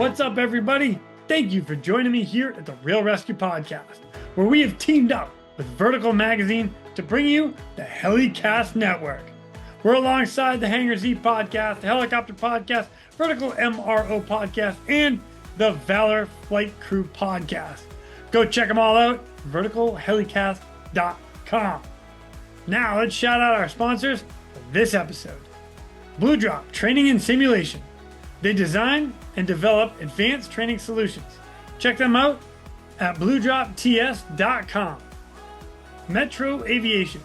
What's up, everybody? Thank you for joining me here at the Real ResQ Podcast, where we have teamed up with Vertical Magazine to bring you the Helicast Network. We're alongside the Hangar Z Podcast, the Helicopter Podcast, Vertical MRO Podcast, and the Valor Flight Crew Podcast. Go check them all out, verticalhelicast.com. Now let's shout out our sponsors for this episode. Blue Drop Training and Simulation. They design and develop advanced training solutions. Check them out at bluedropts.com. Metro Aviation.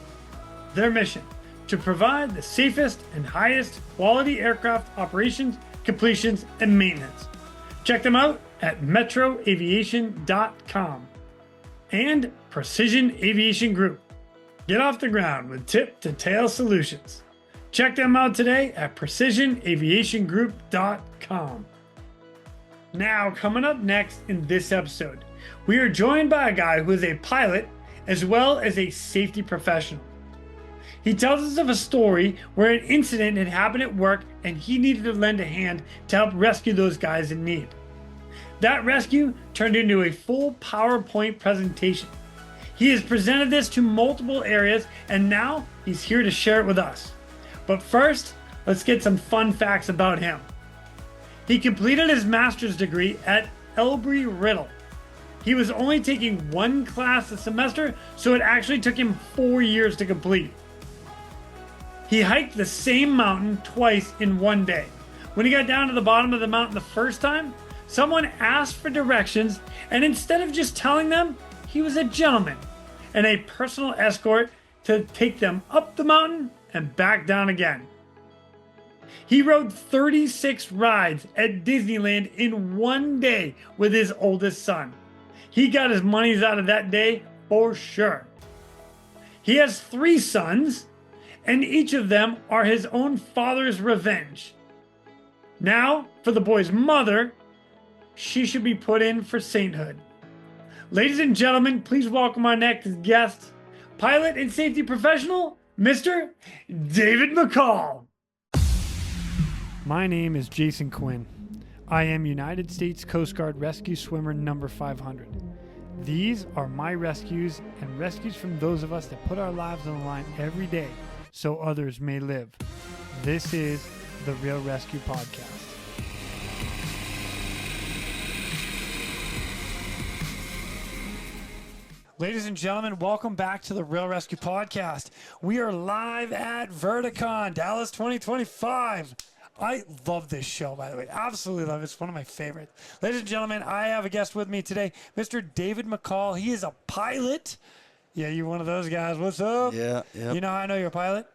Their mission, to provide the safest and highest quality aircraft operations, completions, and maintenance. Check them out at metroaviation.com. And Precision Aviation Group. Get off the ground with tip-to-tail solutions. Check them out today at precisionaviationgroup.com. Now, coming up next in this episode, we are joined by a guy who is a pilot as well as a safety professional. He tells us of a story where an incident had happened at work and he needed to lend a hand to help rescue those guys in need. That rescue turned into a full PowerPoint presentation. He has presented this to multiple areas and now he's here to share it with us. But first, let's get some fun facts about him. He completed his master's degree at Embry-Riddle. He was only taking one class a semester, so it actually took him 4 years to complete. He hiked the same mountain twice in one day. When he got down to the bottom of the mountain the first time, someone asked for directions, and instead of just telling them, he was a gentleman and a personal escort to take them up the mountain and back down again. He rode 36 rides at Disneyland in one day with his oldest son. He got his money's out of that day for sure. He has 3 sons, and each of them are his own father's revenge. Now, for the boy's mother, she should be put in for sainthood. Ladies and gentlemen, please welcome our next guest, pilot and safety professional, Mr. David McColl. My name is Jason Quinn. I am United States Coast Guard Rescue Swimmer number 500. These are my rescues and rescues from those of us that put our lives on the line every day so others may live. This is the Real ResQ Podcast. Ladies and gentlemen, welcome back to the Real ResQ Podcast. We are live at VERTICON, Dallas 2025. I love this show, by the way. Absolutely love it. It's one of my favorites. Ladies and gentlemen, I have a guest with me today, Mr. David McColl. He is a pilot. Yeah, you're one of those guys. What's up? Yeah. You know how I know you're a pilot?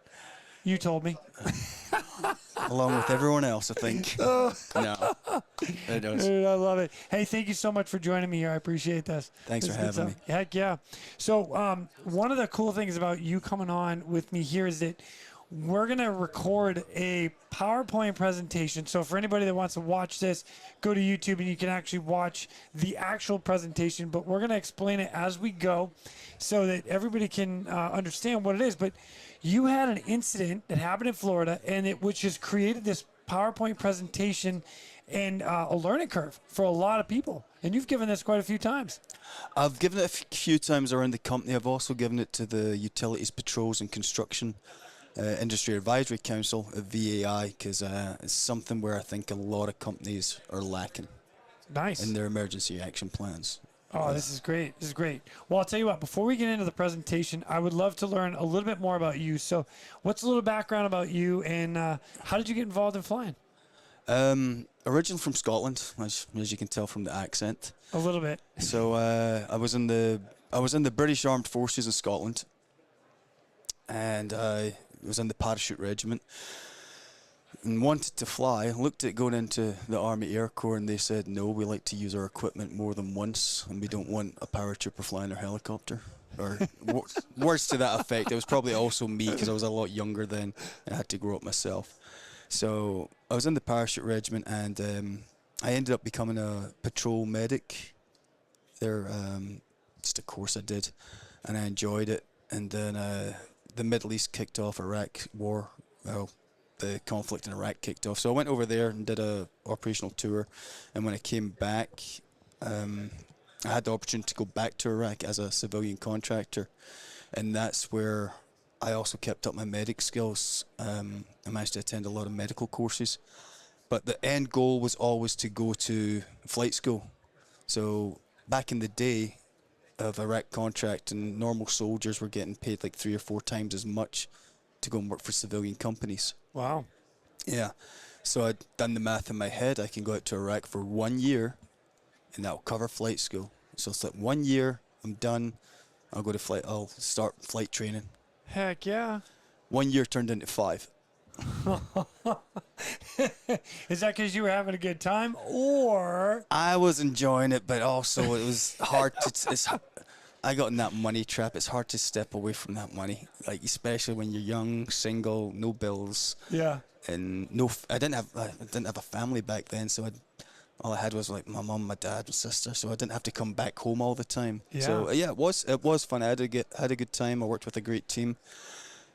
You told me. Along with everyone else, I think. No, it does. Dude, I love it. Hey, thank you so much for joining me here. I appreciate this. Thanks for having me. Heck yeah. So one of the cool things about you coming on with me here is that we're going to record a PowerPoint presentation. So for anybody that wants to watch this, go to YouTube and you can actually watch the actual presentation. But we're going to explain it as we go so that everybody can understand what it is. But you had an incident that happened in Florida, which has created this PowerPoint presentation and a learning curve for a lot of people. And you've given this quite a few times. I've given it a few times around the company. I've also given it to the Utilities, Patrols and Construction Industry Advisory Council, VAI, because it's something where I think a lot of companies are lacking. Nice. In their emergency action plans. Oh, this is great. This is great. Well, I'll tell you what, before we get into the presentation, I would love to learn a little bit more about you. So what's a little background about you and how did you get involved in flying? Originally from Scotland, as you can tell from the accent. A little bit. So I was in the British Armed Forces in Scotland, and I was in the parachute regiment and wanted to fly. I looked at going into the Army Air Corps and they said, no, we like to use our equipment more than once and we don't want a paratrooper flying our helicopter. Or words to that effect. It was probably also me because I was a lot younger then and I had to grow up myself. So I was in the parachute regiment and I ended up becoming a patrol medic there. Just a course I did and I enjoyed it. And then the Middle East kicked off, Iraq war. Well, the conflict in Iraq kicked off. So I went over there and did a operational tour, and when I came back, I had the opportunity to go back to Iraq as a civilian contractor, and that's where I also kept up my medic skills. I managed to attend a lot of medical courses, but the end goal was always to go to flight school. So back in the day of Iraq contract, and normal soldiers were getting paid like 3 or 4 times as much to go and work for civilian companies. Wow. Yeah. So I'd done the math in my head. I can go out to Iraq for 1 year, and that'll cover flight school. So it's like 1 year, I'm done. I'll start flight training. Heck yeah. 1 year turned into 5. Is that because you were having a good time, or? I was enjoying it, but also it was hard to. I got in that money trap. It's hard to step away from that money, like especially when you're young, single, no bills. Yeah. And I didn't have a family back then, so all I had was like my mum, my dad, and sister. So I didn't have to come back home all the time. Yeah. So yeah, it was fun. I had a good time. I worked with a great team.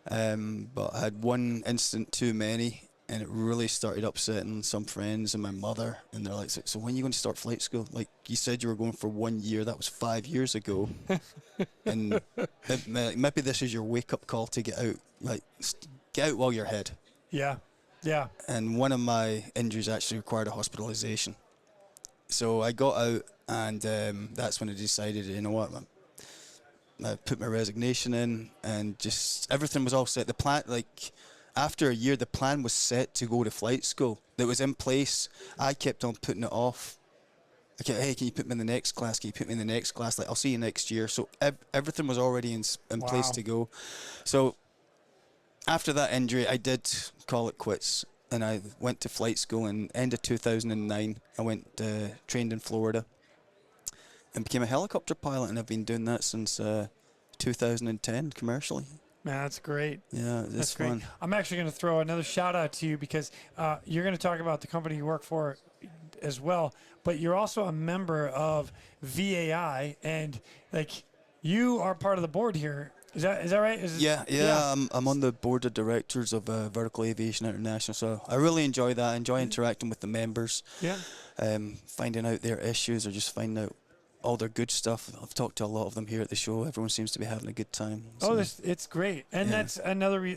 But I had one incident too many, and it really started upsetting some friends and my mother. And they're like, so when are you going to start flight school? Like, you said you were going for 1 year. That was 5 years ago. And maybe this is your wake-up call to get out. Like, get out while you're ahead. Yeah, yeah. And one of my injuries actually required a hospitalization. So I got out, and that's when I decided, you know what, I put my resignation in, and just everything was all set. The plan, like after a year, the plan was set to go to flight school. That was in place. I kept on putting it off. Okay, hey, can you put me in the next class? Can you put me in the next class? Like, I'll see you next year. So everything was already in place to go. So after that injury, I did call it quits, and I went to flight school in end of 2009. I went trained in Florida and became a helicopter pilot, and I've been doing that since 2010 commercially. Man, that's great. Yeah, it's fun. Great. I'm actually going to throw another shout out to you because you're going to talk about the company you work for as well, but you're also a member of VAI, and like you are part of the board here. Is that right? Yeah. I'm on the board of directors of Vertical Aviation International, so I really enjoy that. I enjoy interacting with the members. Yeah. Finding out their issues, or just finding out all their good stuff. I've talked to a lot of them here at the show. Everyone seems to be having a good time. So. Oh, it's great. And that's another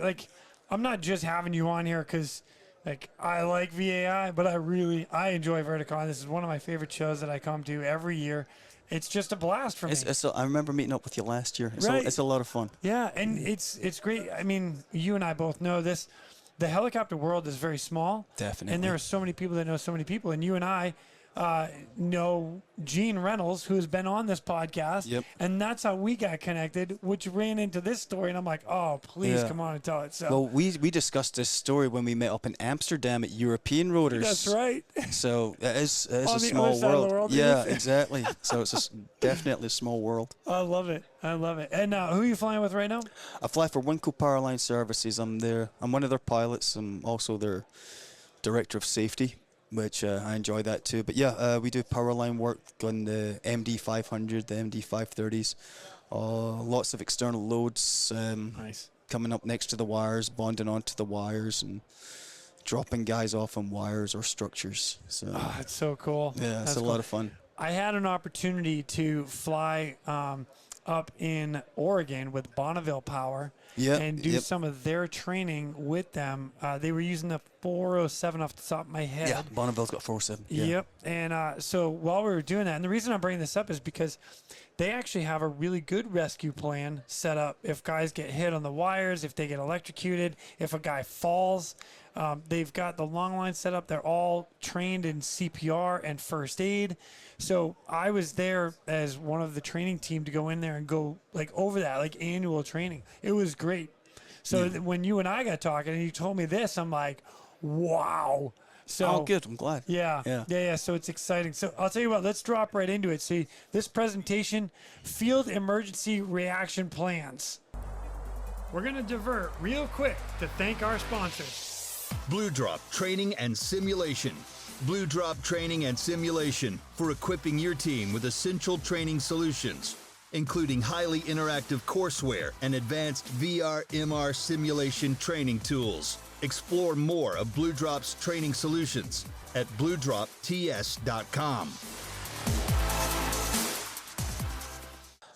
I'm not just having you on here because like I like VAI, but I enjoy VERTICON. This is one of my favorite shows that I come to every year. It's just a blast for me. I remember meeting up with you last year. It's a lot of fun. Yeah, and it's great. I mean, you and I both know this. The helicopter world is very small. Definitely. And there are so many people that know so many people. And you and I know Gene Reynolds, who has been on this podcast. Yep. And that's how we got connected, which ran into this story. And I'm like, oh, please come on and tell it. So. Well, we discussed this story when we met up in Amsterdam at European Rotors. That's right. So it is a the small other side of the world. Yeah, exactly. So it's definitely a small world. I love it. And who are you flying with right now? I fly for Winco Powerline Services. I'm one of their pilots. I'm also their director of safety, which I enjoy that too. But yeah, we do powerline work on the MD500, the MD530s. Lots of external loads Nice. coming up next to the wires, bonding onto the wires, and dropping guys off on wires or structures. So It's so cool. yeah, it's a lot of fun. I had an opportunity to fly up in Oregon with Bonneville Power and do some of their training with them. They were using the 407 off the top of my head. Yeah, Bonneville's got 407. Yeah. Yep. And so while we were doing that, and the reason I'm bringing this up is because they actually have a really good rescue plan set up. If guys get hit on the wires, if they get electrocuted, if a guy falls, they've got the long line set up. They're all trained in CPR and first aid. So I was there as one of the training team to go in there and go like over that, like annual training. It was great. So when you and I got talking and you told me this, I'm like, wow. So good. I'm glad. Yeah. So it's exciting. So I'll tell you what, let's drop right into it. See, this presentation, field emergency reaction plans. We're going to divert real quick to thank our sponsors. Blue Drop Training and Simulation. Blue Drop Training and Simulation for equipping your team with essential training solutions. including highly interactive courseware and advanced VR/MR simulation training tools. Explore more of Blue Drop's training solutions at bluedropts.com.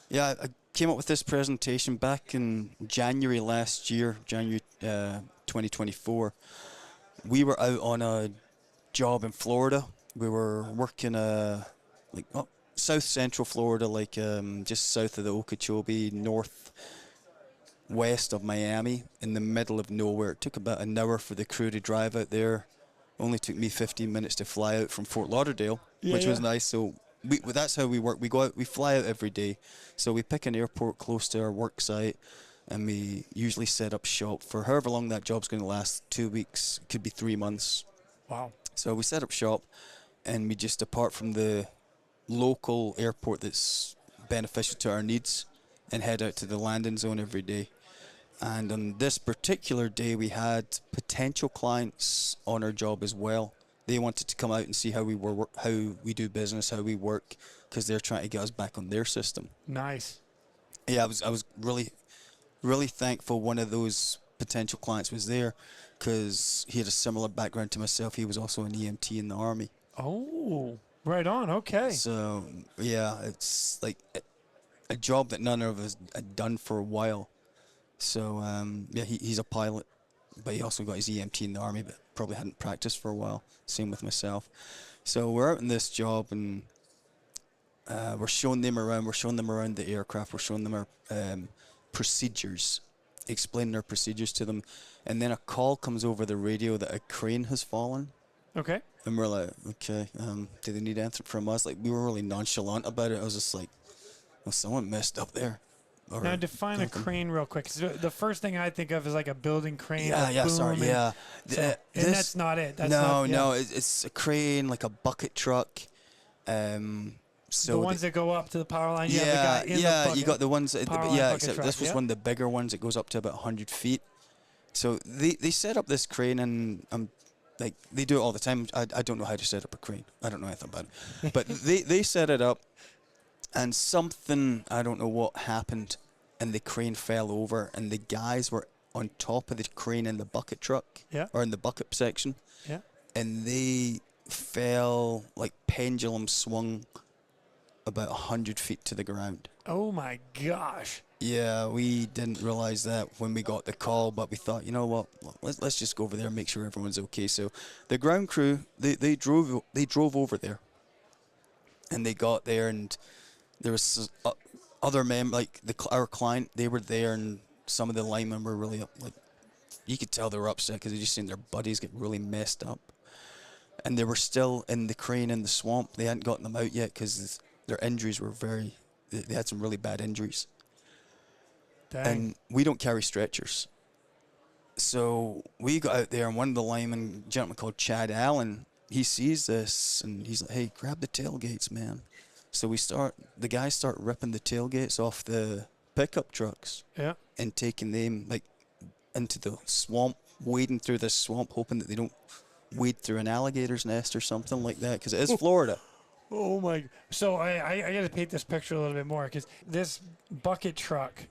Yeah, I came up with this presentation back in January last year, January 2024. We were out on a job in Florida. We were working south central Florida, just south of the Okeechobee, northwest of Miami, in the middle of nowhere. It took about an hour for the crew to drive out there. Only took me 15 minutes to fly out from Fort Lauderdale, which was nice. So that's how we work. We go out, we fly out every day. So we pick an airport close to our work site, and we usually set up shop for however long that job's going to last. 2 weeks, could be 3 months. Wow. So we set up shop, and we just depart from the local airport that's beneficial to our needs and head out to the landing zone every day. And on this particular day, we had potential clients on our job as well. They wanted to come out and see how we do business, how we work, because they're trying to get us back on their system. Nice. Yeah, I was really, really thankful one of those potential clients was there, because he had a similar background to myself. He was also an EMT in the Army. Oh, right on. Okay. So, yeah, it's like a job that none of us had done for a while. So, he's a pilot, but he also got his EMT in the Army, but probably hadn't practiced for a while. Same with myself. So we're out in this job, and we're showing them around. We're showing them around the aircraft. We're showing them our procedures, explaining our procedures to them. And then a call comes over the radio that a crane has fallen. Okay. And we're like, okay, do they need anything from us? Like, we were really nonchalant about it. I was just like, well, someone messed up there. Now define a crane real quick. 'Cause the first thing I think of is like a building crane. That's not it. It's a crane, like a bucket truck. So the ones that go up to the power line. You got the ones. Except truck, this was one of the bigger ones. It goes up to about 100 feet. So they set up this crane, and they do it all the time. I don't know how to set up a crane. I don't know anything about it. But they set it up. And something, I don't know what happened, and the crane fell over, and the guys were on top of the crane in the bucket truck, or in the bucket section, and they fell, like pendulum swung about 100 feet to the ground. Oh my gosh. Yeah, we didn't realize that when we got the call, but we thought, you know what, let's just go over there and make sure everyone's okay. So the ground crew, they drove over there, and they got there, and there was other men, like our client, they were there, and some of the linemen were really you could tell they were upset because they just seen their buddies get really messed up. And they were still in the crane in the swamp. They hadn't gotten them out yet because their injuries were they had some really bad injuries. Dang. And we don't carry stretchers. So we got out there, and one of the linemen, a gentleman called Chad Allen, he sees this, and he's like, hey, grab the tailgates, man. So the guys start ripping the tailgates off the pickup trucks, and taking them into the swamp, wading through this swamp, hoping that they don't wade through an alligator's nest or something like that, because it is Florida. Oh my! So I got to paint this picture a little bit more, because this bucket truck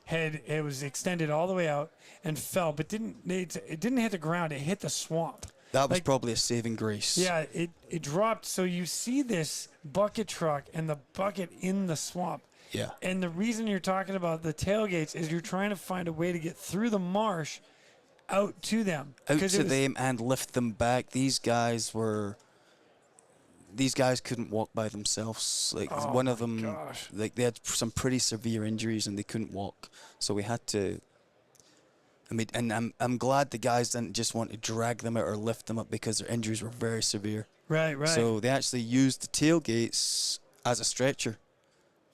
it was extended all the way out and fell, but it didn't hit the ground. It hit the swamp. That was probably a saving grace. Yeah, it dropped. So you see this bucket truck and the bucket in the swamp. Yeah. And the reason you're talking about the tailgates is you're trying to find a way to get through the marsh out to them. And lift them back. These guys couldn't walk by themselves. One of them, they had some pretty severe injuries and they couldn't walk. So we had to. And I'm glad the guys didn't just want to drag them out or lift them up, because their injuries were very severe. Right. So they actually used the tailgates as a stretcher.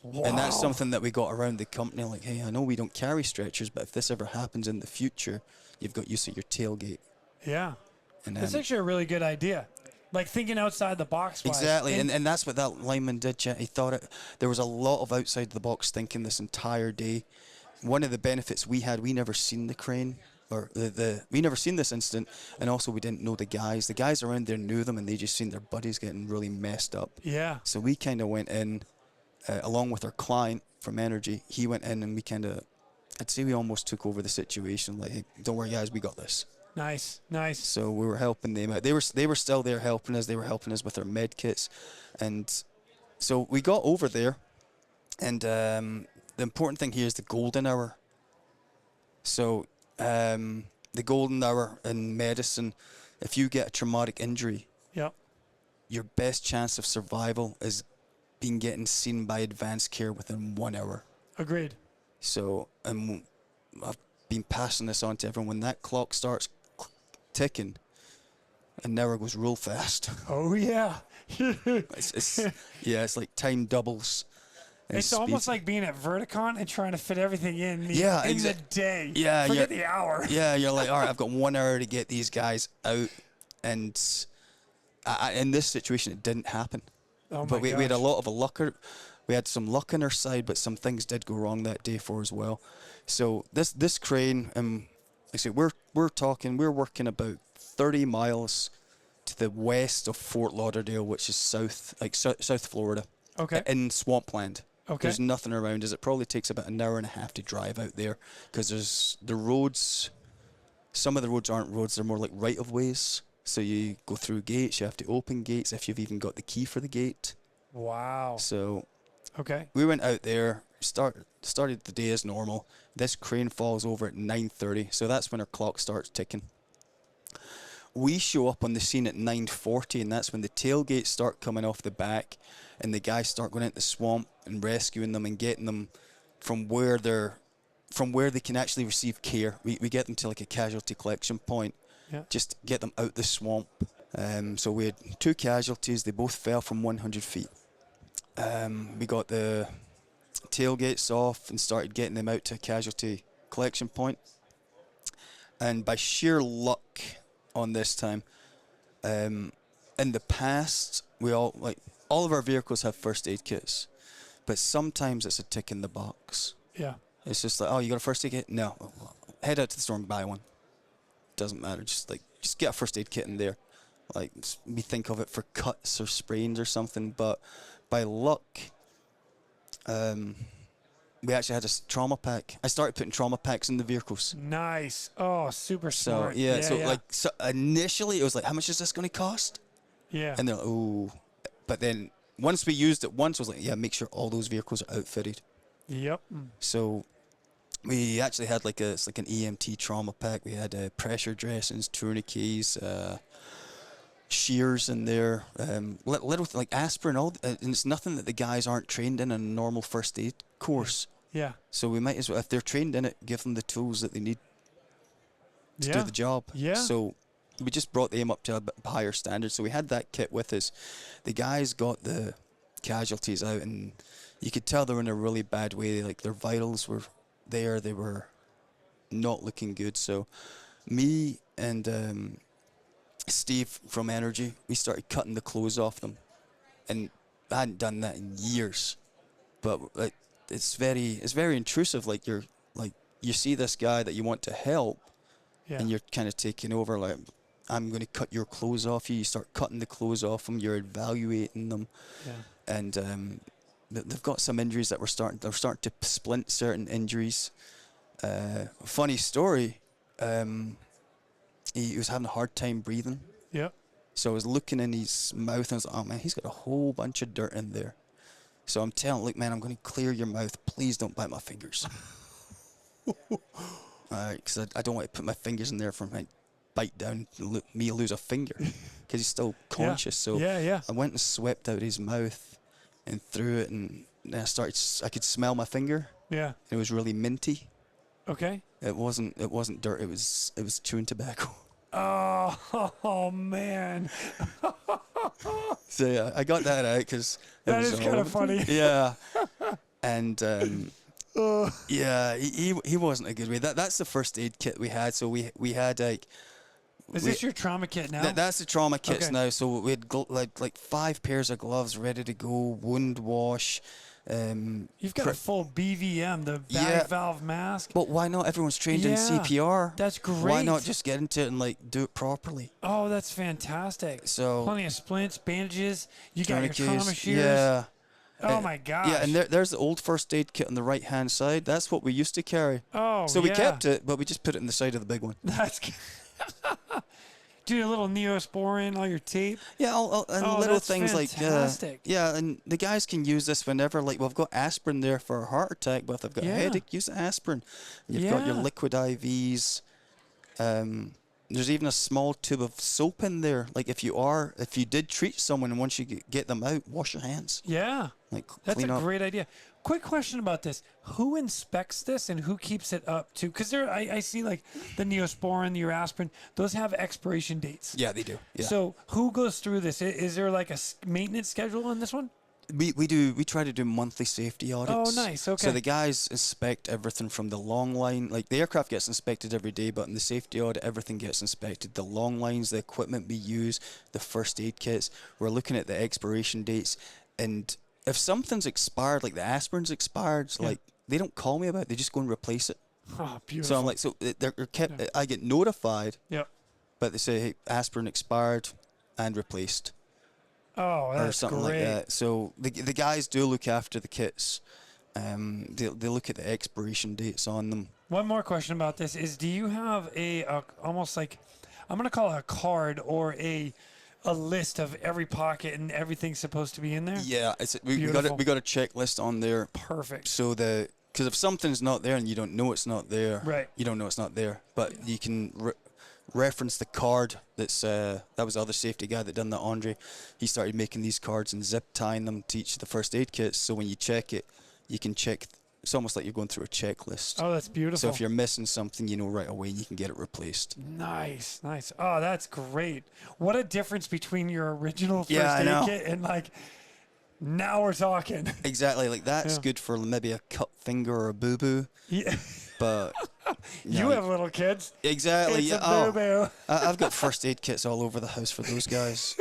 Wow. And that's something that we got around the company. Like, hey, I know we don't carry stretchers, but if this ever happens in the future, you've got use of your tailgate. Yeah. And that's actually a really good idea. Like thinking outside the box. Exactly. And that's what that lineman did. He thought there was a lot of outside the box thinking this entire day. One of the benefits we had, we never seen the crane, or we never seen this incident, and also we didn't know the guys. The guys around there knew them, and they just seen their buddies getting really messed up. Yeah. So we kind of went in along with our client from Energy, he went in and we kind of, I'd say we almost took over the situation. Like, hey, don't worry, guys, we got this. Nice. So we were helping them out. They were still there helping us. They were helping us with our med kits, and so we got over there. And the important thing here is the golden hour. So the golden hour in medicine, if you get a traumatic injury, Yep. your best chance of survival is being getting seen by advanced care within 1 hour. Agreed. So I've been passing this on to everyone. When that clock starts ticking, an hour goes real fast. Oh yeah. It's like time doubles. It's almost like being at VERTICON and trying to fit everything in the day. Yeah, Forget the hour. Yeah, you're like, all right, I've got 1 hour to get these guys out, and in this situation, it didn't happen. Oh but my we had a gosh. lot of luck. We had some luck on our side, but some things did go wrong that day for as well. So this crane, like I say, we're working about 30 miles to the west of Fort Lauderdale, which is South Florida. Okay. In swampland. Okay. There's nothing around us. It probably takes about an hour and a half to drive out there because there's the roads. Some of the roads aren't roads; they're more like right-of-ways. So you go through gates. You have to open gates if you've even got the key for the gate. Wow. So Okay. we went out there, started the day as normal. This crane falls over at 9:30, so that's when our clock starts ticking. We show up on the scene at 9:40, and that's when the tailgates start coming off the back, and the guys start going into the swamp and rescuing them and getting them from where they can actually receive care. We get them to like a casualty collection point, just get them out the swamp. So we had 2 casualties. They both fell from 100 feet. We got the tailgates off and started getting them out to a casualty collection point. And by sheer luck on this time, in the past, all of our vehicles have first aid kits, but sometimes it's a tick in the box. Yeah. It's just like, oh, you got a first aid kit? No. Head out to the store and buy one. Doesn't matter. Just get a first aid kit in there. Like, we think of it for cuts or sprains or something, but by luck, we actually had a trauma pack. I started putting trauma packs in the vehicles. Nice. Oh, super smart. So initially it was like, how much is this going to cost? Yeah. And they're like, oh. But then once we used it once, I was like, yeah, make sure all those vehicles are outfitted. Yep. So we actually had it's like an EMT trauma pack. We had pressure dressings, tourniquets, shears in there, little like aspirin, and it's nothing that the guys aren't trained in a normal first aid course. Yeah. So we might as well, if they're trained in it, give them the tools that they need to do the job. Yeah. So we just brought them up to a bit higher standard. So we had that kit with us. The guys got the casualties out, and you could tell they were in a really bad way. Like, their vitals were there. They were not looking good. So me and Steve from Energy, we started cutting the clothes off them. And I hadn't done that in years. But it's very intrusive. Like, you see this guy that you want to help, and you're kind of taking over. Like, I'm going to cut your clothes off you. You start cutting the clothes off them. You're evaluating them, and they've got some injuries that they're starting to splint certain injuries. Funny story. He was having a hard time breathing. Yeah. So I was looking in his mouth and I was like, oh man, he's got a whole bunch of dirt in there. So I'm telling him, look, man, I'm going to clear your mouth. Please don't bite my fingers. Because I don't want to put my fingers in there for my bite down and me lose a finger because he's still conscious. So I went and swept out his mouth and threw it, and then I could smell my finger. Yeah. It was really minty. Okay. It wasn't dirt. It was chewing tobacco. Oh man. So yeah, I got that out because that is kind of funny. Yeah. And he wasn't a good way. That's the first aid kit we had. So we had like. Is this your trauma kit now? That's the trauma kits now. So we had like 5 pairs of gloves ready to go, wound wash. You've got a full BVM, the bag valve mask. But why not? Everyone's trained in CPR. That's great. Why not just get into it and do it properly? Oh, that's fantastic. So plenty of splints, bandages. You got your trauma shears. Yeah. Oh my gosh. Yeah, and there's the old first aid kit on the right hand side. That's what we used to carry. Oh, so we kept it, but we just put it in the side of the big one. That's do a little Neosporin, all your tape. Yeah, and little things fantastic. like and the guys can use this whenever. Like we've got aspirin there for a heart attack, but if they've got a headache, use aspirin. You've got your liquid IVs. There's even a small tube of soap in there. Like if you did treat someone and once you get them out, wash your hands. Yeah. Like that's a up. great idea. Quick question about this. Who inspects this and who keeps it up too? Because I see like the Neosporin, your aspirin, those have expiration dates. Yeah, they do. Yeah. So who goes through this? Is there like a maintenance schedule on this one? We try to do monthly safety audits. Oh, nice. Okay. So the guys inspect everything from the long line. Like the aircraft gets inspected every day, but in the safety audit, everything gets inspected. The long lines, the equipment we use, the first aid kits. We're looking at the expiration dates. And if something's expired, like the aspirin's expired, like they don't call me about it. They just go and replace it. Oh, beautiful. So I'm like, they're kept. I get notified. Yep. But they say, hey, aspirin expired and replaced. Oh, that's or something great. like that. So the guys do look after the kits. They look at the expiration dates on them. One more question about this is: do you have a almost like I'm gonna call it a card or a list of every pocket and everything's supposed to be in there? Yeah, we got a checklist on there. Perfect. So because if something's not there and you don't know it's not there, right? You don't know it's not there, but you can. Reference the card that was the other safety guy that done that, Andre. He started making these cards and zip tying them to each of the first aid kits, so when you check it, you can check. It's almost like you're going through a checklist. Oh, that's beautiful. So if you're missing something, you know right away and you can get it replaced. Nice. Oh, that's great. What a difference between your original first aid kit and like now we're talking. Exactly, like that's good for maybe a cut finger or a boo-boo. Yeah. But you have little kids. Exactly. It's a boo-boo. I've got first aid kits all over the house for those guys.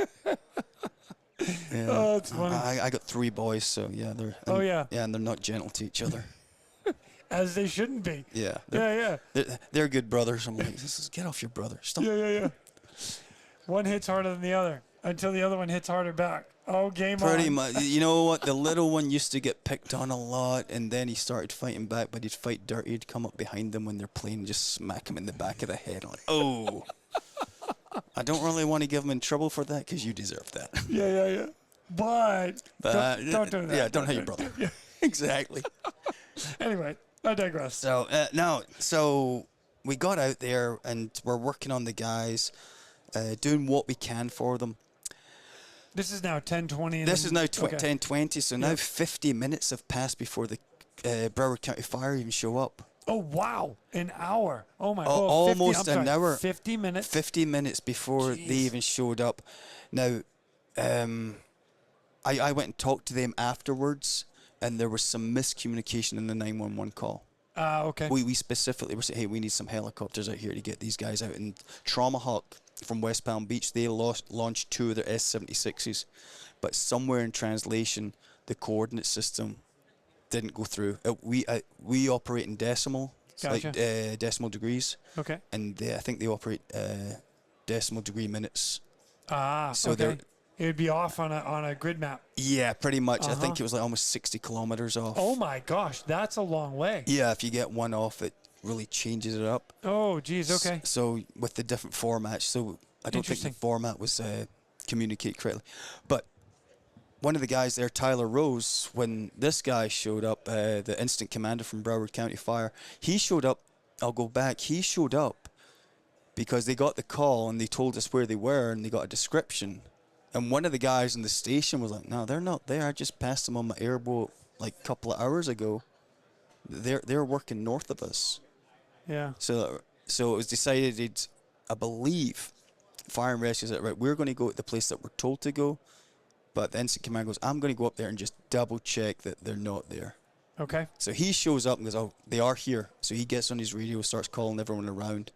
Yeah. Oh, it's funny. I got 3 boys, so yeah, yeah, and they're not gentle to each other. As they shouldn't be. Yeah. They're good brothers. I'm like, get off your brother. Stop. Yeah. One hits harder than the other until the other one hits harder back. Oh, game on. Pretty much. You know what? The little one used to get picked on a lot, and then he started fighting back, but he'd fight dirty. He'd come up behind them when they're playing and just smack him in the back of the head. I'm like, oh. I don't really want to give him in trouble for that because you deserve that. Yeah. But don't do that. Yeah, don't hit your brother. Yeah. Exactly. Anyway, I digress. So we got out there and we're working on the guys, doing what we can for them. This is now 10:20. This is now 10:20. So now 50 minutes have passed before the Broward County Fire even show up. Oh wow, an hour! Oh my god, almost an hour. 50 minutes. 50 minutes before they even showed up. Now, I went and talked to them afterwards, and there was some miscommunication in the 911 call. Okay. We specifically were saying, hey, we need some helicopters out here to get these guys out. And Trauma Hawk from West Palm Beach, they launched 2 of their S-76s, but somewhere in translation, the coordinate system didn't go through. We operate in decimal, gotcha. like decimal degrees. Okay. And I think they operate decimal degree minutes. So okay. It would be off on a grid map. Yeah, pretty much. I think it was like almost 60 kilometers off. Oh my gosh, that's a long way. Yeah, if you get one off, it really changes it up. Oh, geez, okay. So with the different formats, so I don't think the format was communicated correctly. But one of the guys there, Tyler Rose, when this guy showed up, the incident commander from Broward County Fire, he showed up. I'll go back. He showed up because they got the call and they told us where they were and they got a description. And one of the guys in the station was like, no, they're not there. I just passed them on my airboat like a couple of hours ago. They're working north of us. Yeah. So it was decided, I believe, Fire and Rescue said, right, we're going to go at the place that we're told to go. But the incident command goes, I'm going to go up there and just double check that they're not there. Okay. So he shows up and goes, oh, they are here. So he gets on his radio, starts calling everyone around.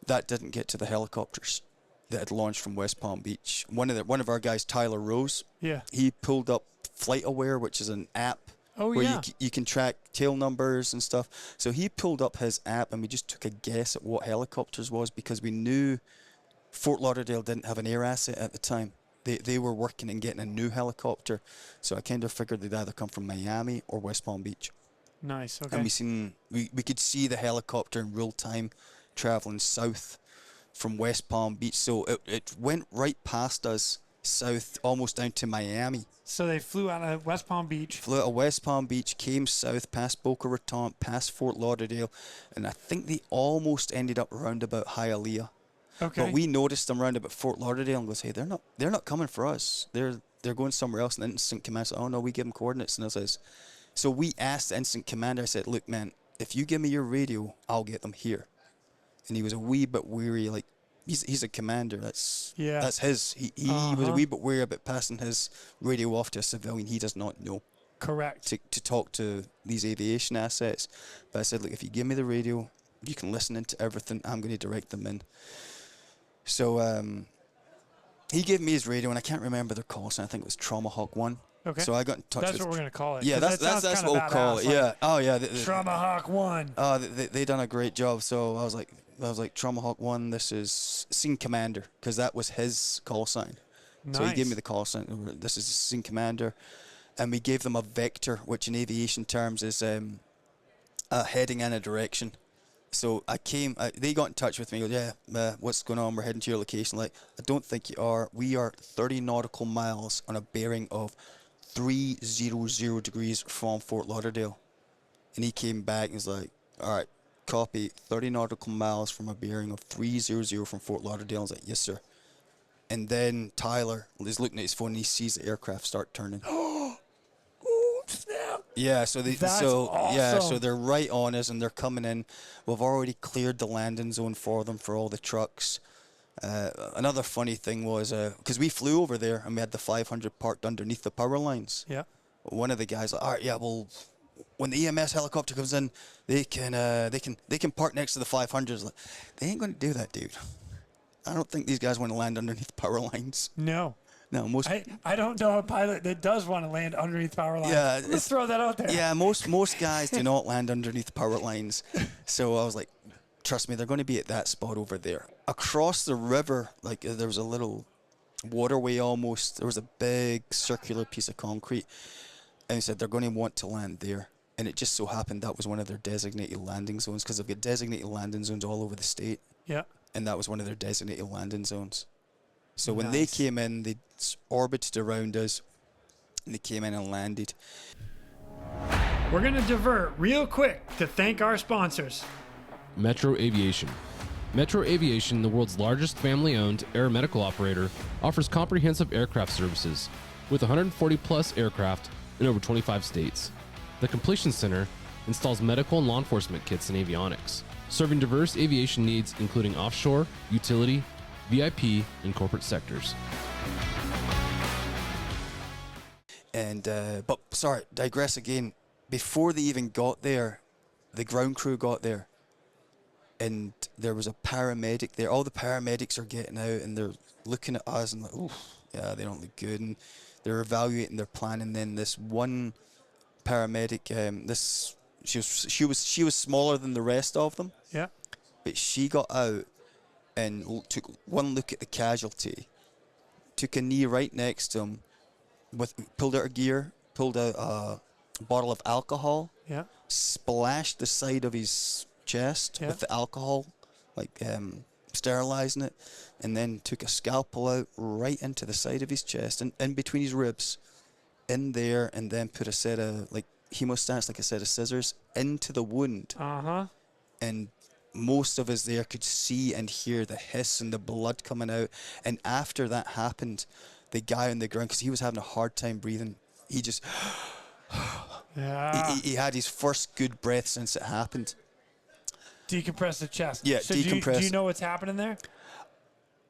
That didn't get to the helicopters that had launched from West Palm Beach. One of our guys, Tyler Rose, he pulled up Flight Aware, which is an app where you can track tail numbers and stuff. So he pulled up his app and we just took a guess at what helicopters was because we knew Fort Lauderdale didn't have an air asset at the time. they were working and getting a new helicopter, so I kind of figured they'd either come from Miami or West Palm Beach. Nice. Okay. And we could see the helicopter in real time traveling south from West Palm Beach. So it went right past us south, almost down to Miami. So they flew out of West Palm Beach. Flew out of West Palm Beach, came south past Boca Raton, past Fort Lauderdale, and I think they almost ended up round about Hialeah. Okay. But we noticed them round about Fort Lauderdale and goes, hey, they're not coming for us. They're going somewhere else. And the instant command said, oh no, we give them coordinates. And I says, so we asked the instant commander, I said, look, man, if you give me your radio, I'll get them here. And he was a wee bit weary, like, he's a commander. That's his. He was a wee bit weary about passing his radio off to a civilian he does not know. Correct. To talk to these aviation assets. But I said, look, if you give me the radio, you can listen into everything. I'm going to direct them in. So he gave me his radio, and I can't remember their call sign. I think it was Tomahawk 1. Okay. So I got in touch with... That's what we're going to call it. Yeah, that's what we'll call it. Yeah. Oh, yeah. Tomahawk 1. Oh, they done a great job. So I was like, Tomahawk 1, this is Scene Commander, because that was his call sign. Nice. So he gave me the call sign. This is Scene Commander. And we gave them a vector, which in aviation terms is a heading and a direction. So they got in touch with me. Go, what's going on? We're heading to your location. Like, I don't think you are. We are 30 nautical miles on a bearing of 300 degrees from Fort Lauderdale. And he came back and was like, all right, copy, 30 nautical miles from a bearing of 300 from Fort Lauderdale. I was like, yes, sir. And then Tyler is looking at his phone and he sees the aircraft start turning. Oh, snap. Yeah, so Awesome. so they're right on us and they're coming in. We've already cleared the landing zone for them for all the trucks. Another funny thing was because we flew over there and we had the 500 parked underneath the power lines. Yeah. One of the guys like, all right, yeah, well, when the EMS helicopter comes in, they can park next to the 500s. Like, they ain't going to do that, dude. I don't think these guys want to land underneath power lines. No. No, most. I don't know a pilot that does want to land underneath power lines. Yeah, let's throw that out there. Yeah, most guys do not land underneath power lines. So I was like, trust me, they're going to be at that spot over there. Across the river, like there was a little waterway almost. There was a big circular piece of concrete, and he said they're going to want to land there. And it just so happened that was one of their designated landing zones because they've got designated landing zones all over the state. Yeah. And that was one of their designated landing zones. So when they came in, they orbited around us, and they came in and landed. We're going to divert real quick to thank our sponsors. Metro Aviation. Metro Aviation, the world's largest family-owned aeromedical operator, offers comprehensive aircraft services with 140-plus aircraft in over 25 states. The Completion Center installs medical and law enforcement kits and avionics, serving diverse aviation needs including offshore, utility, VIP, and corporate sectors. And but sorry, digress again. Before they even got there, the ground crew got there, and there was a paramedic there. All the paramedics are getting out, and they're looking at us and like, "Oh, yeah, they don't look good." And they're evaluating their plan. And then this one paramedic, she was smaller than the rest of them. Yeah. But she got out and took one look at the casualty, took a knee right next to him, pulled out a gear, pulled out a bottle of alcohol, splashed the side of his chest with the alcohol, like sterilizing it, and then took a scalpel out right into the side of his chest and in between his ribs, in there, and then put a set of like hemostats, like a set of scissors, into the wound. And most of us there could see and hear the hiss and the blood coming out. And after that happened, the guy on the ground, because he was having a hard time breathing, he just he had his first good breath since it happened. Decompress the chest. Yeah, so decompress. Do you know what's happening there?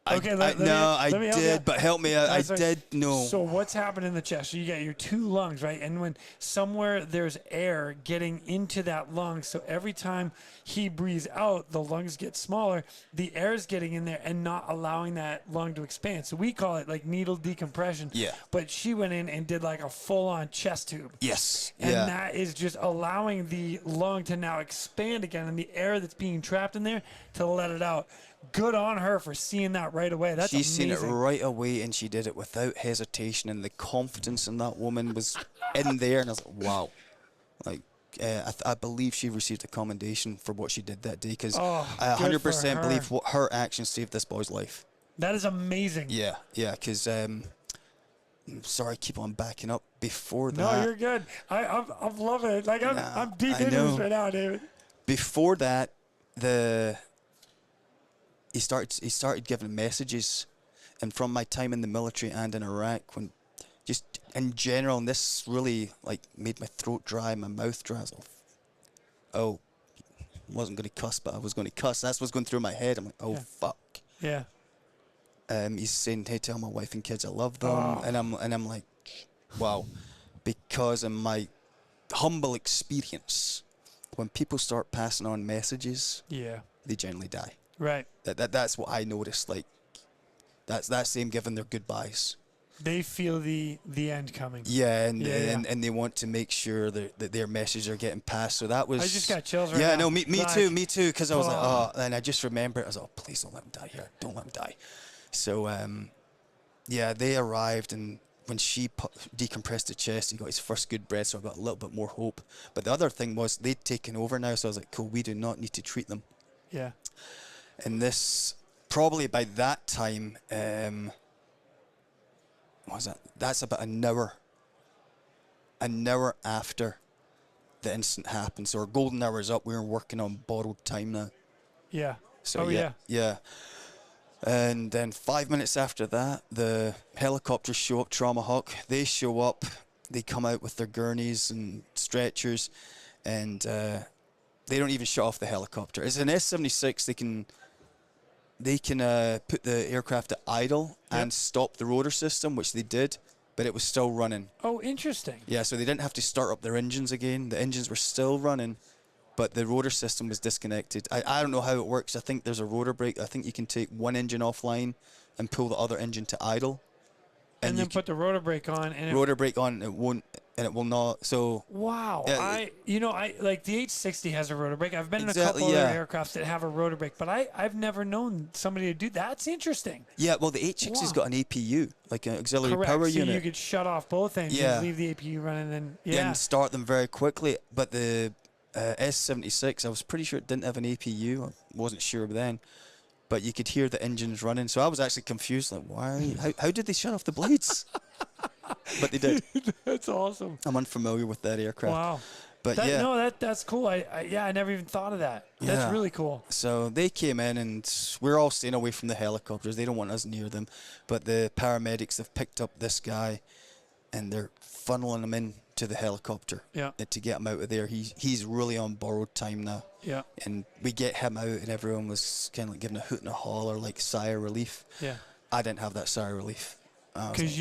Okay, I did, but help me out. I did know. So what's happening in the chest? So you got your two lungs, right? And when somewhere there's air getting into that lung, so every time he breathes out, the lungs get smaller. The air is getting in there and not allowing that lung to expand. So we call it like needle decompression. Yeah. But she went in and did like a full-on chest tube. Yes. And that is just allowing the lung to now expand again and the air that's being trapped in there to let it out. good on her for seeing that right away. That's She's amazing. seen it right away, and she did it without hesitation, and the confidence in that woman was in there, and I was like, wow. Like, I believe she received a commendation for what she did that day, because I 100% believe what her actions saved this boy's life. That is amazing. Yeah, because sorry, I keep on backing up. Before that, No, you're good. I'm loving it. Like I'm deep into this right now, David. Before that, he started giving messages, and from my time in the military and in Iraq, when just in general, and this really like made my throat dry, my mouth dry. I was like, oh, wasn't going to cuss, but I was going to cuss. That's what's going through my head. I'm like, oh fuck. Yeah. He's saying, hey, tell my wife and kids I love them, and I'm like, wow, because in my humble experience, when people start passing on messages, they generally die. Right. That's what I noticed. Like, that's them giving their goodbyes. They feel the end coming. Yeah, and they want to make sure that their messages are getting passed. So that was. I just got chills right now. Yeah, no, me too, because I was like, oh, and I just remember, I was like, oh, please don't let him die here. Don't let him die. So, they arrived, and when she decompressed the chest, he got his first good breath, so I got a little bit more hope. But the other thing was, they'd taken over now, so I was like, cool, we do not need to treat them. Yeah. And this, probably by that time, what was that? That's about an hour after the incident happened. So our golden hour is up. We're working on borrowed time now. Yeah. So yeah. And then 5 minutes after that, the helicopters show up, Trauma Hawk. They show up. They come out with their gurneys and stretchers, and they don't even shut off the helicopter. It's an S-76. They can put the aircraft at idle and stop the rotor system, which they did, but it was still running. Oh, interesting. Yeah, so they didn't have to start up their engines again. The engines were still running, but the rotor system was disconnected. I don't know how it works. I think there's a rotor brake. I think you can take one engine offline and pull the other engine to idle. And then put the rotor brake on. And rotor brake on, it won't, and it will not. So wow, I like the H-60 has a rotor brake. I've been in a couple other aircrafts that have a rotor brake, but I've never known somebody to do that. That's interesting. Yeah, well, the H-60's got an APU, like an auxiliary power unit. So you could shut off both engines, leave the APU running, and and start them very quickly. But the S-76, I was pretty sure it didn't have an APU. I wasn't sure then. But you could hear the engines running. So I was actually confused, like, how did they shut off the blades? But they did. That's awesome. I'm unfamiliar with that aircraft. Wow. But that's cool. I never even thought of that. That's really cool. So they came in, and we're all staying away from the helicopters. They don't want us near them. But the paramedics have picked up this guy, and they're funneling him in to the helicopter to get him out of there. He's really on borrowed time now. Yeah. And we get him out, and everyone was kind of like giving a hoot and a holler, like sigh of relief. Yeah. I didn't have that sigh of relief. Because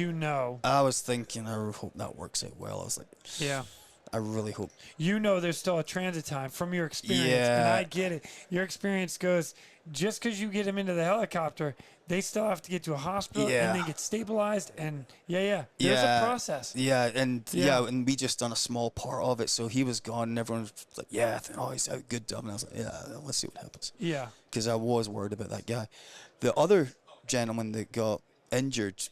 I was thinking, I hope that works out well. I was like, I really hope. There's still a transit time from your experience. Yeah. And I get it. Your experience goes, just because you get them into the helicopter, they still have to get to a hospital and they get stabilized. And there's a process. Yeah, and we just done a small part of it. So he was gone, and everyone was like, he's out, good job. And I was like, let's see what happens. Yeah. Because I was worried about that guy. The other gentleman that got injured,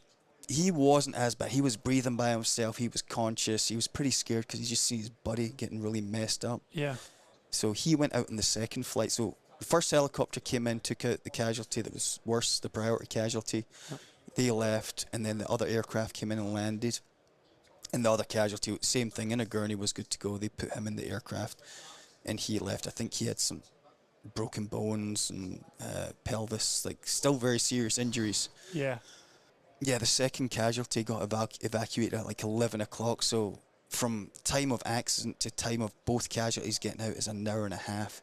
he wasn't as bad. He was breathing by himself. He was conscious. He was pretty scared because he just seen his buddy getting really messed up. Yeah. So he went out on the second flight. So the first helicopter came in, took out the casualty that was worse, the priority casualty. Yep. They left, and then the other aircraft came in and landed. And the other casualty, same thing, in a gurney, was good to go. They put him in the aircraft, and he left. I think he had some broken bones and pelvis, like still very serious injuries. Yeah. Yeah, the second casualty got evacuated at like 11 o'clock. So from time of accident to time of both casualties getting out is an hour and a half.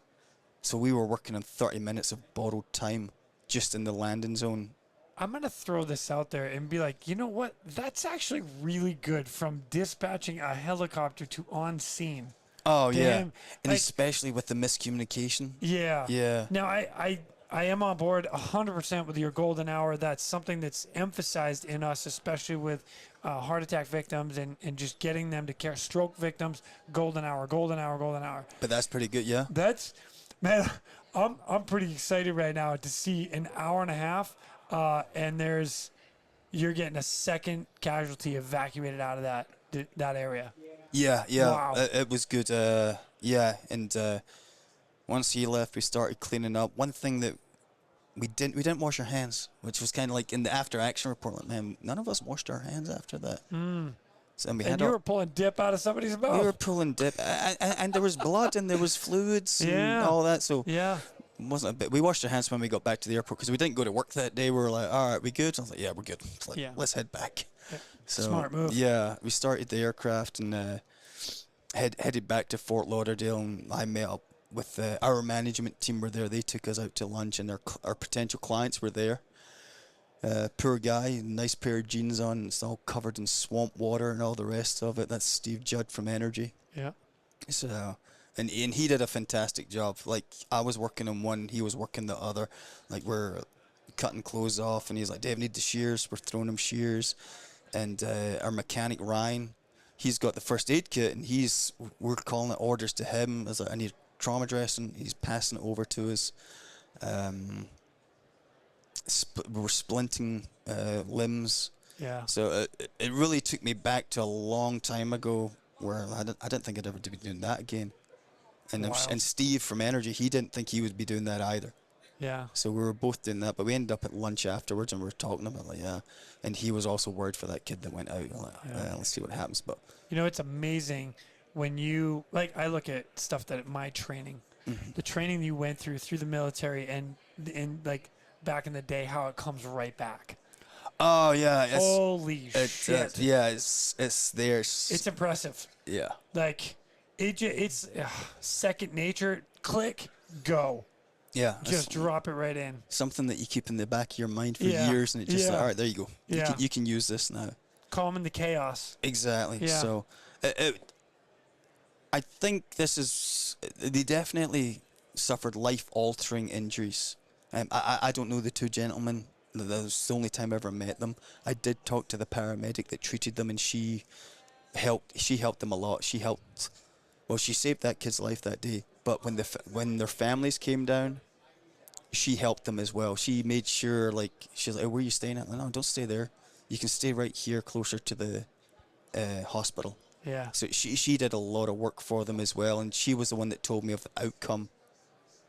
So we were working on 30 minutes of borrowed time just in the landing zone. I'm going to throw this out there and be like, you know what? That's actually really good from dispatching a helicopter to on scene. Oh, yeah. And especially with the miscommunication. Yeah. Yeah. Now, I am on board 100% with your golden hour. That's something that's emphasized in us, especially with heart attack victims and just getting them to care. Stroke victims, golden hour, golden hour, golden hour. But that's pretty good, yeah? Man, I'm pretty excited right now to see an hour and a half, and you're getting a second casualty evacuated out of that area. Yeah, Wow. it was good. Yeah, and once he left, we started cleaning up. One thing that we didn't wash our hands, which was kind of like in the after action report. Like, man, none of us washed our hands after that. So, And you were pulling dip out of somebody's mouth. we were pulling dip, and there was blood and there was fluids and all that. So Yeah. it wasn't a bit. We washed our hands when we got back to the airport because we didn't go to work that day. We were like, all right, we good? I was like, yeah, we're good. It's like, Yeah. let's head back. So, Smart move. Yeah, we started the aircraft and headed back to Fort Lauderdale, and I met up with our management team were there. They took us out to lunch, and our potential clients were there. Poor guy, nice pair of jeans on. It's all covered in swamp water and all the rest of it. That's Steve Judd from Energy. Yeah. So, and he did a fantastic job. Like, I was working on one, he was working the other. Like, we're cutting clothes off, and he's like, Dave, need the shears. We're throwing him shears. And our mechanic, Ryan, he's got the first aid kit, and we're calling it orders to him. As like, I need trauma dressing. He's passing it over to us. We're splinting limbs. Yeah. So it really took me back to a long time ago where I didn't think I'd ever be doing that again. And Wow. and Steve from Energy, he didn't think he would be doing that either. Yeah. So we were both doing that, but we ended up at lunch afterwards and we were talking about and he was also worried for that kid that went out. Like, let's see what happens. But It's amazing when I look at stuff that my training, the training you went through the military and like back in the day, how it comes right back. oh yeah, Holy shit. it's there. It's impressive. Yeah. Like it's second nature. Click, go. Yeah. Just drop it right in. something that you keep in the back of your mind for Yeah. years, and it just Yeah. like, all right, there you go. Yeah. You can use this now. Calm the chaos. Exactly. Yeah. So, I think they definitely suffered life-altering injuries. I don't know the two gentlemen. That was the only time I ever met them. I did talk to the paramedic that treated them, and she helped them a lot. She saved that kid's life that day. But when their families came down, she helped them as well. She made sure, like, she's like, oh, where are you staying at? No, don't stay there. You can stay right here closer to the hospital. Yeah. So she did a lot of work for them as well, and she was the one that told me of the outcome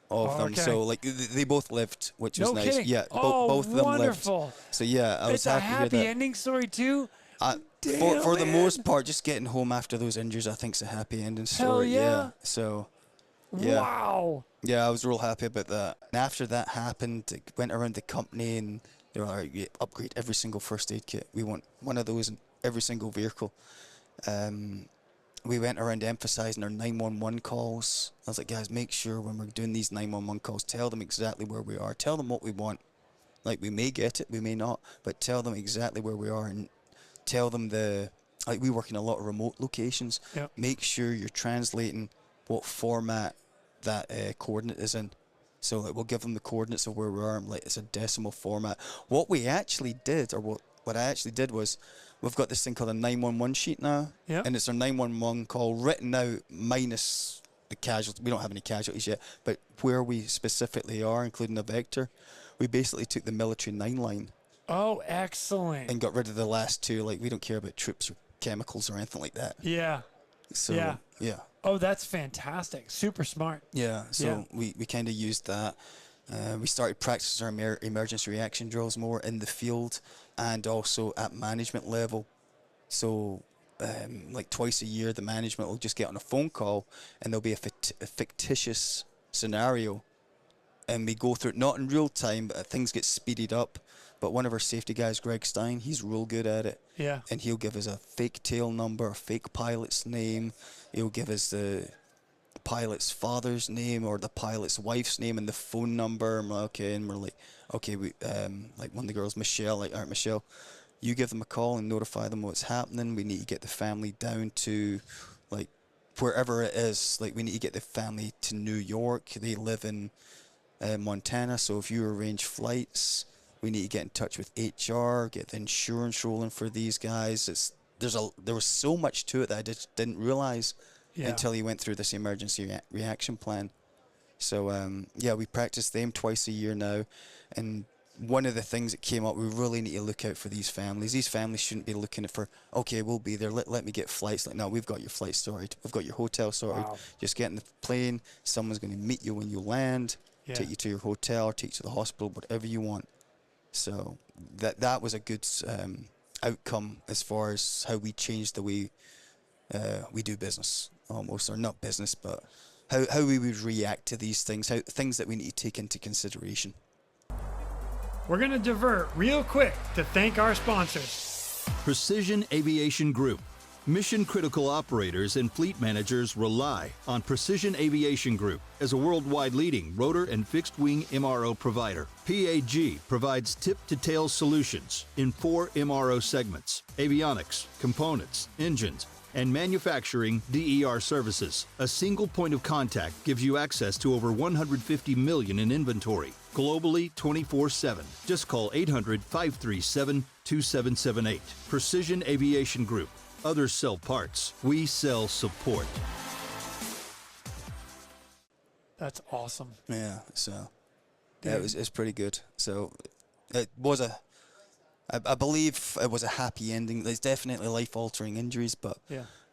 of them. Okay. So, like, they both lived, which was No nice. kidding. Yeah, Oh, both of them wonderful. lived. So yeah, I was It's a happy to hear happy that. ending story too. For the man. most part, just getting home after those injuries, I think, is a happy ending story. Hell yeah. So, yeah. Wow. Yeah, I was real happy about that. And after that happened, it went around the company and they were like, yeah, upgrade every single first aid kit. We want one of those in every single vehicle. We went around emphasizing our 911 calls. I was like, guys, make sure when we're doing these 911 calls, tell them exactly where we are. Tell them what we want. Like, we may get it, we may not, but tell them exactly where we are and tell them we work in a lot of remote locations. Yep. Make sure you're translating what format that coordinate is in. So, like, we'll give them the coordinates of where we are, and, like, it's a decimal format. What we actually did, or what I actually did was, we've got this thing called a 911 sheet now, Yep. and it's our 911 call written out minus the casualties. We don't have any casualties yet, but where we specifically are, including the vector, we basically took the military 9 line Oh, excellent. and got rid of the last 2. Like, we don't care about troops or chemicals or anything like that. Yeah. So, Yeah. yeah. Oh, that's fantastic. Super smart. Yeah, so Yeah. we kind of used that. We started practicing our emergency reaction drills more in the field and also at management level. So, like twice a year, the management will just get on a phone call and there'll be a fictitious scenario. And we go through it, not in real time, but things get speeded up. But one of our safety guys, Greg Stein, he's real good at it. Yeah. And he'll give us a fake tail number, a fake pilot's name. He'll give us the pilot's father's name or the pilot's wife's name and the phone number. And we're like, okay, we like one of the girls, Michelle, like, all right, Michelle, you give them a call and notify them what's happening. We need to get the family down to, like, wherever it is. Like, we need to get the family to New York. They live in Montana, so if you arrange flights, we need to get in touch with HR, get the insurance rolling for these guys. There was so much to it that I just didn't realize until he went through this emergency reaction plan. So yeah, we practice them twice a year now, and one of the things that came up, we really need to look out for these families. These families shouldn't be looking for, okay, we'll be there, let me get flights. Like, no, we've got your flight sorted, we've got your hotel sorted. Wow. Just get in the plane, someone's going to meet you when you land, take you to your hotel, take you to the hospital, whatever you want. So that was a good outcome as far as how we changed the way we do business, almost, or not business, but how we would react to these things, things that we need to take into consideration. We're going to divert real quick to thank our sponsors. Precision Aviation Group. Mission-critical operators and fleet managers rely on Precision Aviation Group as a worldwide leading rotor and fixed-wing MRO provider. PAG provides tip-to-tail solutions in 4 MRO segments: avionics, components, engines, and manufacturing DER services. A single point of contact gives you access to over 150 million in inventory, globally 24/7. Just call 800-537-2778. Precision Aviation Group. Others sell parts. We sell support. That's awesome. Yeah, so yeah, it's pretty good. So it was I believe it was a happy ending. There's definitely life-altering injuries, but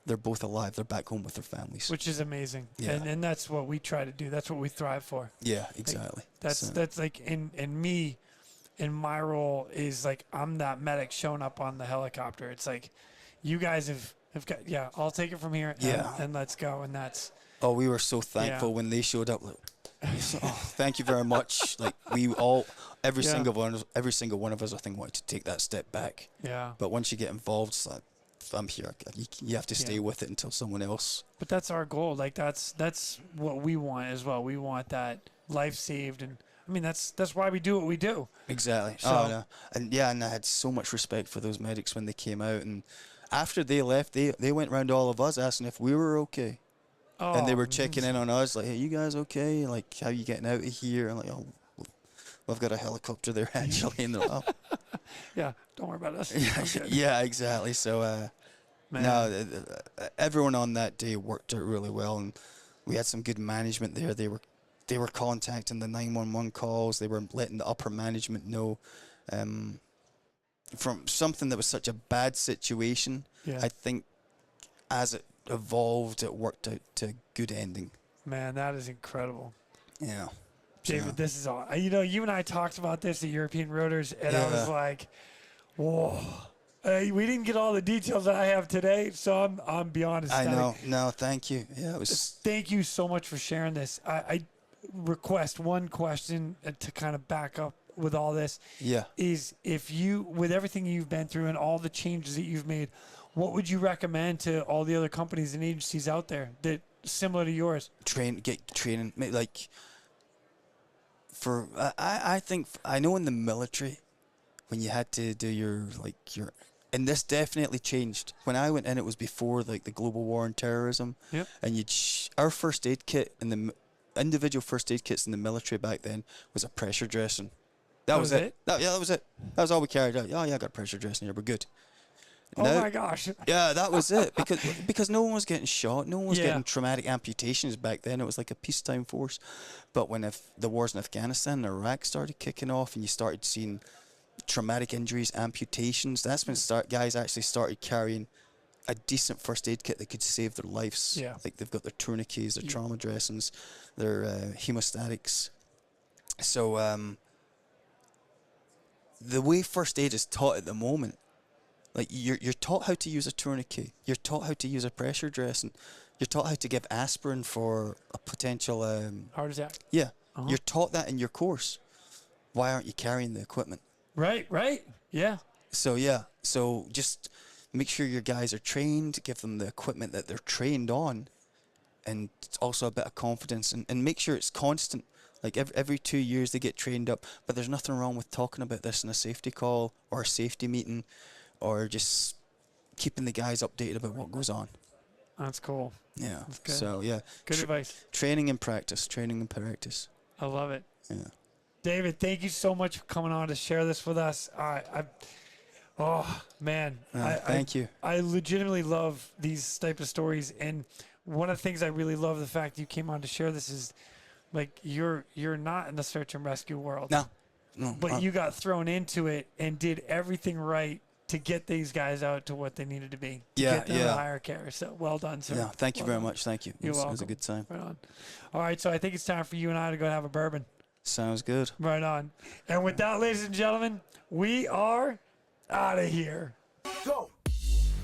they're both alive. They're back home with their families, Which is amazing. Yeah. And that's what we try to do. That's what we thrive for. Yeah, exactly. That's like in me, in my role is like I'm that medic showing up on the helicopter. It's like you guys have got I'll take it from here and let's go. And that's we were so thankful when they showed up. Like, thank you very much. Like we all, every single one of us, I think, wanted to take that step back. Yeah. But once you get involved, it's like, I'm here. You have to stay with it until someone else. But that's our goal. Like that's what we want as well. We want that life saved, and I mean that's why we do what we do. Exactly. So, and I had so much respect for those medics when they came out, and after they left, they went around to all of us asking if we were okay. And they were checking in on us, like, hey, you guys okay? Like, how you getting out of here? And like, oh, we've got a helicopter there, actually. And they're like, oh. Yeah, don't worry about us. Yeah, exactly. So, everyone on that day worked out really well. And we had some good management there. They were contacting the 911 calls. They were letting the upper management know from something that was such a bad situation. Yeah. I think as it evolved, it worked out to a good ending. Man, that is incredible. Yeah. David, this is all. You know, you and I talked about this at European Rotors, and I was like, whoa. We didn't get all the details that I have today, so I'm beyond ecstatic. I know. No, thank you. Yeah, it was. Thank you so much for sharing this. I request one question to kind of back up with all this. Yeah. Is if you, with everything you've been through and all the changes that you've made, what would you recommend to all the other companies and agencies out there that similar to yours? Get training. Like, I think, I know in the military, when you had to do your, and this definitely changed. When I went in, it was before, like, the global war on terrorism. Yep. And our first aid kit, and the individual first aid kits in the military back then was a pressure dressing. That was it. That was it. That was all we carried out. Oh, yeah, I got a pressure dressing here. We're good. Oh my gosh. Yeah, that was it. Because no one was getting shot. No one was getting traumatic amputations back then. It was like a peacetime force. But when the wars in Afghanistan and Iraq started kicking off and you started seeing traumatic injuries, amputations, that's when guys actually started carrying a decent first aid kit that could save their lives. Yeah. Like they've got their tourniquets, their trauma dressings, their hemostatics. So the way first aid is taught at the moment, like you're taught how to use a tourniquet, you're taught how to use a pressure dressing, you're taught how to give aspirin for a potential heart attack. Yeah, you're taught that in your course. Why aren't you carrying the equipment? Right. Yeah. So just make sure your guys are trained, give them the equipment that they're trained on, and also a bit of confidence, and make sure it's constant. Like every 2 years they get trained up, but there's nothing wrong with talking about this in a safety call or a safety meeting, or just keeping the guys updated about what goes on. That's cool. Yeah. That's good. So yeah. Good advice. Training and practice. I love it. Yeah. David, thank you so much for coming on to share this with us. Thank you. I legitimately love these type of stories, and one of the things I really love the fact you came on to share this is Like you're not in the search and rescue world. No. But you got thrown into it and did everything right to get these guys out to what they needed to be. To get them to higher care. So well done, sir. Yeah, thank you very much. Thank you. You're welcome. It was a good time. Right on. All right, so I think it's time for you and I to go have a bourbon. Sounds good. Right on. And with that, ladies and gentlemen, we are out of here. Go.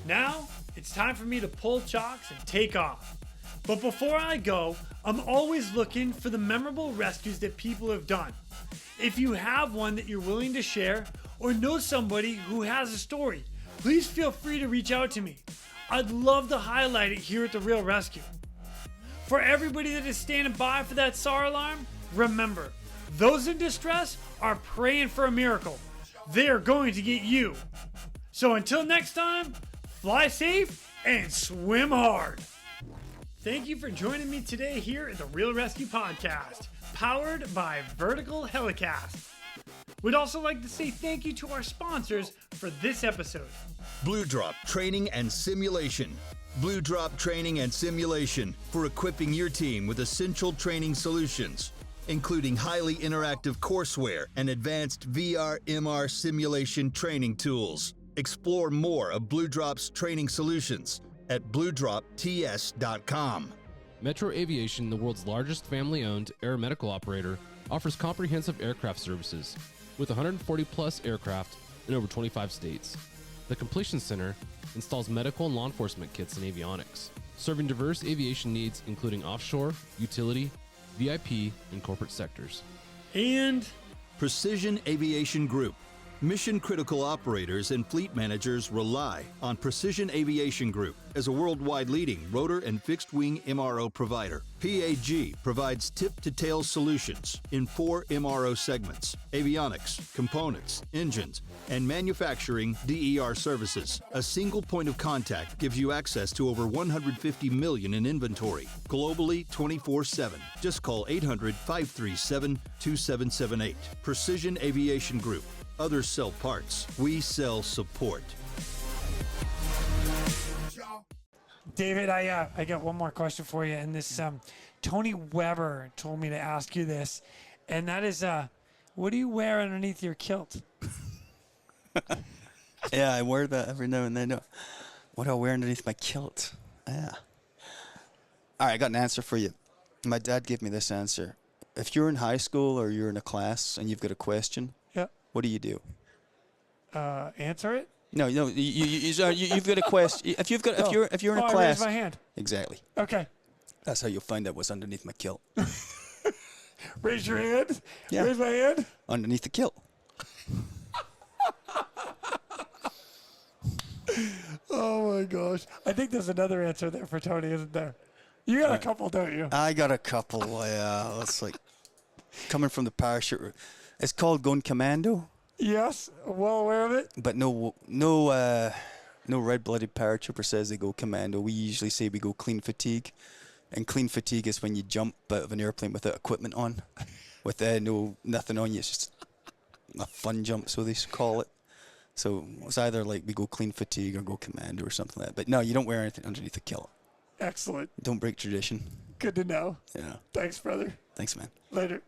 Now it's time for me to pull chocks and take off. But before I go, I'm always looking for the memorable rescues that people have done. If you have one that you're willing to share or know somebody who has a story, please feel free to reach out to me. I'd love to highlight it here at the Real ResQ. For everybody that is standing by for that SAR alarm, remember, those in distress are praying for a miracle. They are going to get you. So until next time, fly safe and swim hard. Thank you for joining me today here at the Real ResQ Podcast, powered by Vertical Helicast. We'd also like to say thank you to our sponsors for this episode. Blue Drop Training and Simulation. Blue Drop Training and Simulation for equipping your team with essential training solutions, including highly interactive courseware and advanced VR/MR simulation training tools. Explore more of Blue Drop's training solutions at bluedropts.com. Metro Aviation, the world's largest family-owned aeromedical operator, offers comprehensive aircraft services with 140-plus aircraft in over 25 states. The Completion Center installs medical and law enforcement kits and avionics, serving diverse aviation needs including offshore, utility, VIP, and corporate sectors. And Precision Aviation Group. Mission-critical operators and fleet managers rely on Precision Aviation Group as a worldwide leading rotor and fixed-wing MRO provider. PAG provides tip-to-tail solutions in 4 MRO segments: avionics, components, engines, and manufacturing DER services. A single point of contact gives you access to over 150 million in inventory, globally 24/7. Just call 800-537-2778. Precision Aviation Group. Others sell parts. We sell support. David, I got one more question for you. And this Tony Weber told me to ask you this, and that is, what do you wear underneath your kilt? Yeah, I wear that every now and then. What do I wear underneath my kilt? Yeah. All right, I got an answer for you. My dad gave me this answer. If you're in high school or you're in a class and you've got a question, Yeah. what do you do? Answer it? No, you've got a question. If you're in a I class, raise my hand. exactly. Okay. That's how you'll find out what's underneath my kilt. Raise your hand. Yeah. Raise my hand. Underneath the kilt. Oh my gosh. I think there's another answer there for Tony, isn't there? You got a couple, don't you? I got a couple. Yeah, it's like coming from the parachute. It's called going commando. Yes, well aware of it. But no red-blooded paratrooper says they go commando. We usually say we go clean fatigue, and clean fatigue is when you jump out of an airplane without equipment on, with nothing on you. It's just a fun jump, so they call it. So it's either like we go clean fatigue or go commando or something like that. But no, you don't wear anything underneath the kilt. Excellent. Don't break tradition. Good to know. Yeah. Thanks, brother. Thanks, man. Later.